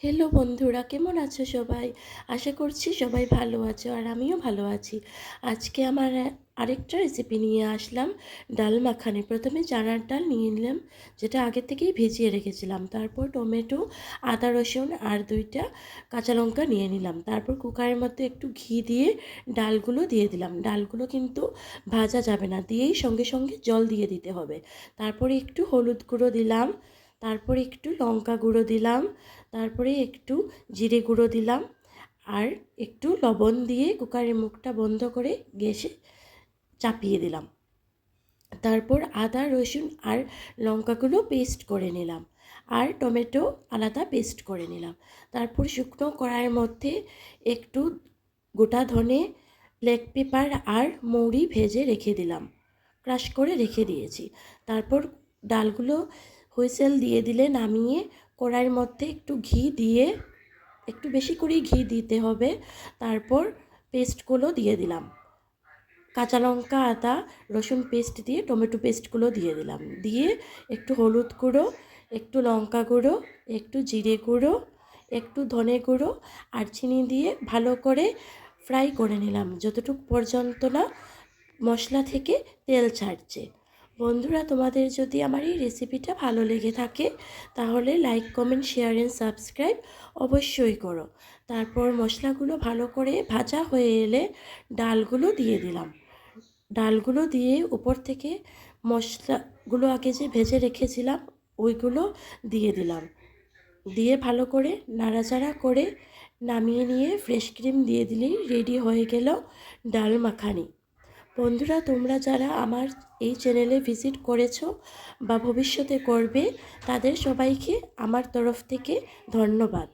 Hello বন্ধুরা, কেমন আছো সবাই? আশা করছি সবাই ভালো আছো আর আমিও ভালো আছি। আজকে আমার আরেকটা রেসিপি নিয়ে আসলাম, ডাল মাখানি। প্রথমে চানার ডাল নিয়ে নিলাম, যেটা আগে থেকেই ভিজিয়ে রেখেছিলাম। তারপর টমেটো, আদা রসুন আর 2টা কাঁচা লঙ্কা নিয়ে নিলাম। তারপর কুকারের মধ্যে একটু ঘি দিয়ে ডালগুলো দিয়ে দিলাম। ডালগুলো কিন্তু ভাজা যাবে না, দিয়েই সঙ্গে সঙ্গে জল দিয়ে দিতে হবে। তারপরে একটু হলুদ গুঁড়ো দিলাম, তারপরে একটু লঙ্কা গুঁড়ো দিলাম, তারপরে একটু জিরে গুঁড়ো দিলাম আর একটু লবণ দিয়ে কুকারের মুখটা বন্ধ করে গ্যাসে চাপিয়ে দিলাম। তারপর আদা রসুন আর লঙ্কাগুলো পেস্ট করে নিলাম আর টমেটো আলাদা পেস্ট করে নিলাম। তারপর শুকনো কড়াইয়ের মধ্যে একটু গোটা ধনে, ব্ল্যাক পেপার আর মৌরি ভেজে রেখে দিলাম, ক্রাশ করে রেখে দিয়েছি। তারপর ডালগুলো হুইসেল দিয়ে দিলে নামিয়ে কড়াইয়ের মধ্যে একটু ঘি দিয়ে, একটু বেশি করেই ঘি দিতে হবে। তারপর পেস্টগুলো দিয়ে দিলাম, কাঁচা লঙ্কা আদা রসুন পেস্ট দিয়ে টমেটো পেস্টগুলো দিয়ে দিলাম, দিয়ে একটু হলুদ গুঁড়ো, একটু লঙ্কা গুঁড়ো, একটু জিরে গুঁড়ো, একটু ধনে গুঁড়ো আর চিনি দিয়ে ভালো করে ফ্রাই করে নিলাম, যতটুকু পর্যন্ত না মশলা থেকে তেল ছাড়ছে। বন্ধুরা, তোমাদের যদি আমার এই রেসিপিটা ভালো লেগে থাকে তাহলে like comment share and subscribe অবশ্যই করো। তারপর মশলাগুলো ভালো করে ভাজা হয়ে এলে ডালগুলো দিয়ে দিলাম। ডালগুলো দিয়ে উপর থেকে মশলাগুলো আগে যে ভেজে রেখেছিলাম ওইগুলো দিয়ে দিলাম, দিয়ে ভালো করে নাড়াচাড়া করে নামিয়ে নিয়ে ফ্রেশ ক্রিম দিয়ে দিলেই রেডি হয়ে গেল ডাল মাখানি। বন্ধুরা, তোমরা যারা আমার এই চ্যানেলে ভিজিট করেছো বা ভবিষ্যতে করবে, তাদের সবাইকে আমার তরফ থেকে ধন্যবাদ।